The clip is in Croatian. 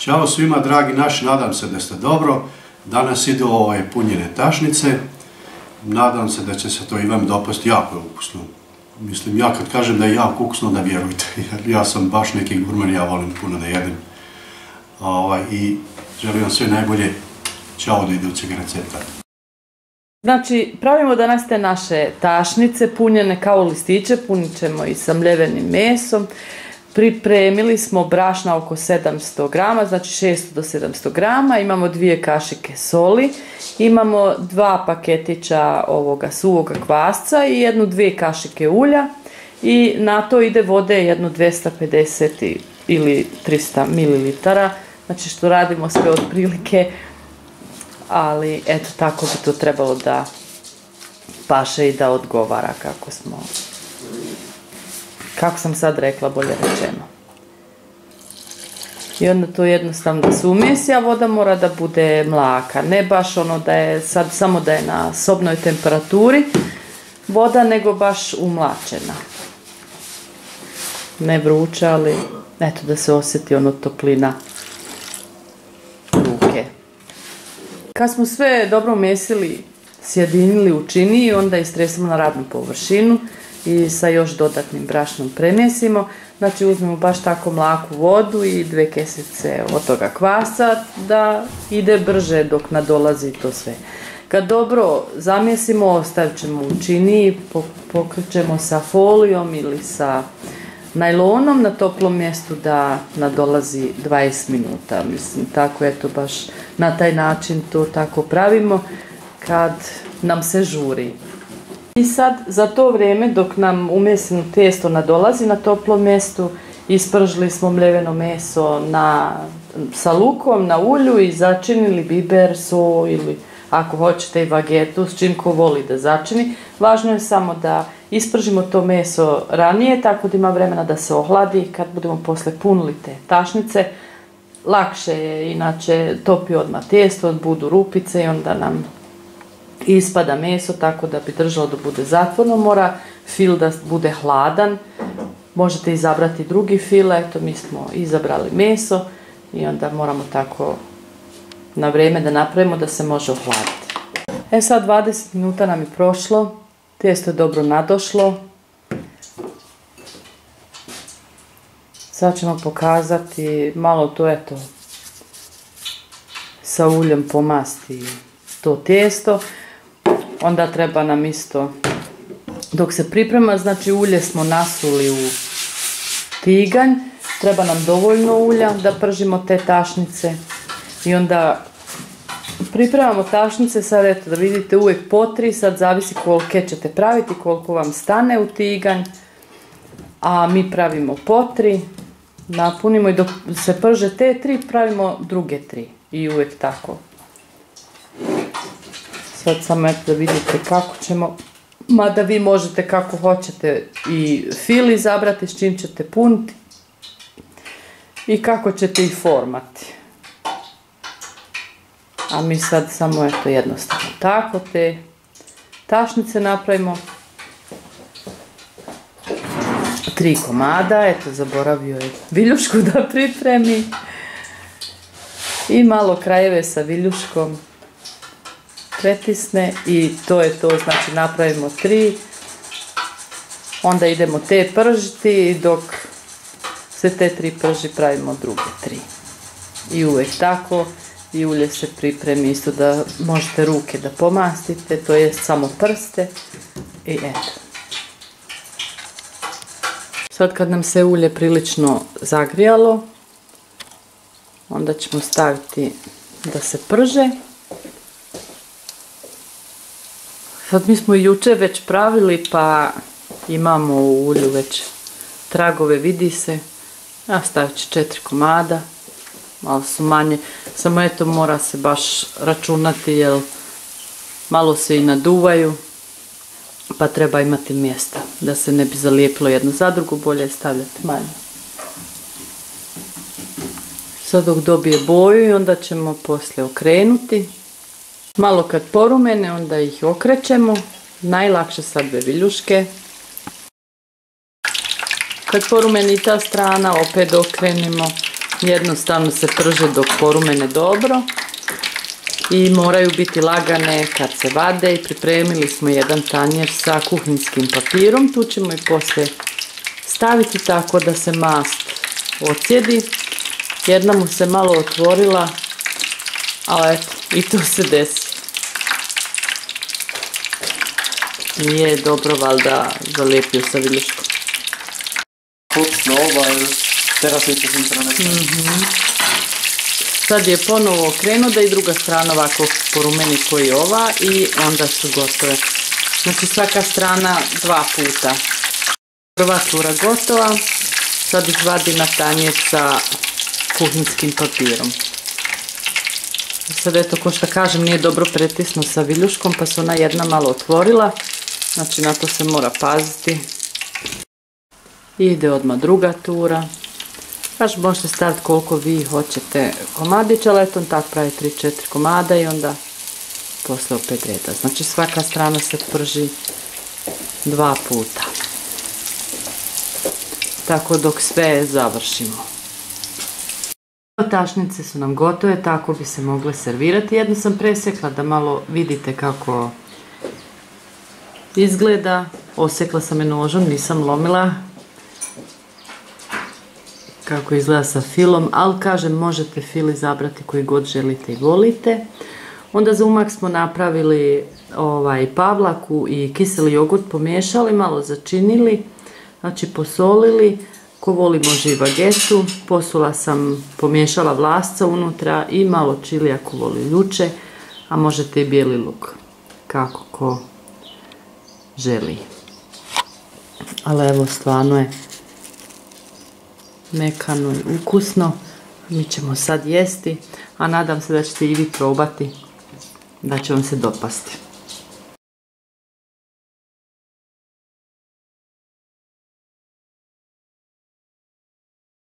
Ćao svima dragi naši, nadam se da ste dobro. Danas idu ove punjene tašnice. Nadam se da će se to i vam dopasti, jako je ukusno. Mislim, ja kad kažem da je jako ukusno, da vjerujte, jer ja sam baš neki gurman, ja volim puno da jedem. I želim vam sve najbolje. Ćao do idućeg recepta. Znači, pravimo danas te naše tašnice punjene kao listiće, punit ćemo i sa mljevenim mesom. Pripremili smo brašna oko 700 grama, znači 600 do 700 grama, imamo 2 kašike soli, imamo 2 paketića ovoga suvoga kvasca i 1-2 kašike ulja i na to ide vode jedno 250 ili 300 ml, znači što radimo sve otprilike, ali eto tako bi to trebalo da paše i da odgovara kako sam sad rekla, bolje rečeno. I onda to jednostavno da se umjesi, a voda mora da bude mlaka. Ne baš ono da je sad samo da je na sobnoj temperaturi voda, nego baš umlačena. Ne vruća, ali eto da se osjeti ono toplina ruke. Kad smo sve dobro umjesili, sjedinili u čini i onda istresemo na radnu površinu i sa još dodatnim brašnom premjesimo. Znači uzmemo baš tako mlaku vodu i 2 kesice od toga kvasa da ide brže dok nadolazi to sve. Kad dobro zamjesimo, ostavit ćemo u čini i pokrićemo sa folijom ili sa najlonom na toplom mjestu da nadolazi 20 minuta. Mislim, tako eto baš na taj način to tako pravimo kad nam se žuri. I sad za to vrijeme dok nam umjeseno tijesto nadolazi na toplom mjestu, ispržili smo mljeveno meso sa lukom na ulju i začinili biber, so ili ako hoćete i vagetu, s čim ko voli da začini. Važno je samo da ispržimo to meso ranije, tako da ima vremena da se ohladi. Kad budemo posle punili te tašnice, lakše je, inače topi odmah tijesto, budu rupice i onda nam ispada meso, tako da bi držalo da bude zatvorno. Mora fil da bude hladan, možete izabrati drugi fil, eto mi smo izabrali meso i onda moramo tako na vrijeme da napravimo da se može ohladiti. Sad 20 minuta nam je prošlo, tijesto je dobro nadošlo. Sad ćemo pokazati malo to, eto, sa uljem pomasti to tijesto. Onda treba nam isto, dok se priprema, znači ulje smo nasuli u tiganj, treba nam dovoljno ulja da pržimo te tašnice i onda pripremamo tašnice, sad eto da vidite uvijek po 3, sad zavisi kolike ćete praviti, koliko vam stane u tiganj, a mi pravimo po 3, napunimo i dok se prže te 3 pravimo druge 3 i uvijek tako. Sad samo eto da vidite kako ćemo, mada vi možete kako hoćete i fil izabrati s čim ćete puniti i kako ćete ih formati. A mi sad samo eto jednostavno tako te tašnice napravimo. 3 komada, eto zaboravio je viljušku da pripremi. I malo krajeve sa viljuškom pretisne i to je to, znači napravimo 3, onda idemo te pržiti i dok se te 3 prži pravimo druge 3. I uvijek tako i ulje se pripremi isto da možete ruke da pomastite, to je samo prste i eto. Sad kad nam se ulje prilično zagrijalo, onda ćemo staviti da se prže. Sad mi smo jučer već pravili pa imamo u ulju već tragove, vidi se. Ja stavit ću 4 komada, malo su manje, samo eto mora se baš računati jer malo se i naduvaju pa treba imati mjesta da se ne bi zalijepilo jedno za drugo, bolje je stavljati manje. Sad dok dobije boju i onda ćemo poslije okrenuti. Malo kad porumene, onda ih okrećemo, najlakše sa 2 viljuške. Kad porumeni ta strana, opet okrenimo, Jednostavno se prže dok porumene dobro i moraju biti lagane kad se vade. I pripremili smo jedan tanjer sa kuhinskim papirom. Tu ćemo i poslije staviti tako da se mast ocijedi. Jedna mu se malo otvorila, ali eto, i tu se desi. Nije dobro valjda zalijepio sa vilješkom. Točno, terasice s internetom. Sad je ponovo okrenuo da i druga strana ovako porumeni koji ova i onda su gotove. Znači svaka strana 2 puta. Prva tura gotova, sad ih vadi na tanjer sa kuhinskim papirom. Sad eto, ko što kažem, nije dobro pretisnuo sa viljuškom pa se ona jedna malo otvorila. Znači na to se mora paziti. I ide odmah druga tura. Baš možete staviti koliko vi hoćete komadića, ali eto tako pravi 3-4 komada i onda posle opet reda. Znači svaka strana se prži 2 puta. Tako dok sve završimo. Tašnice su nam gotove, tako bi se mogle servirati. Jednu sam presekla da malo vidite kako izgleda. Osekla sam je nožom, nisam lomila. Kako izgleda sa filom, ali kažem možete fil izabrati koji god želite i volite. Onda za umak smo napravili pavlaku i kiseli jogurt, pomiješali, malo začinili, znači posolili. Ko voli može i bagetu, posula sam, pomiješala vlasca unutra i malo čili ako voli ljuče, a možete i bijeli luk, kako ko želi. Ali evo, stvarno je mekano i ukusno. Mi ćemo sad jesti, a nadam se da ćete i vi probati, da će vam se dopasti.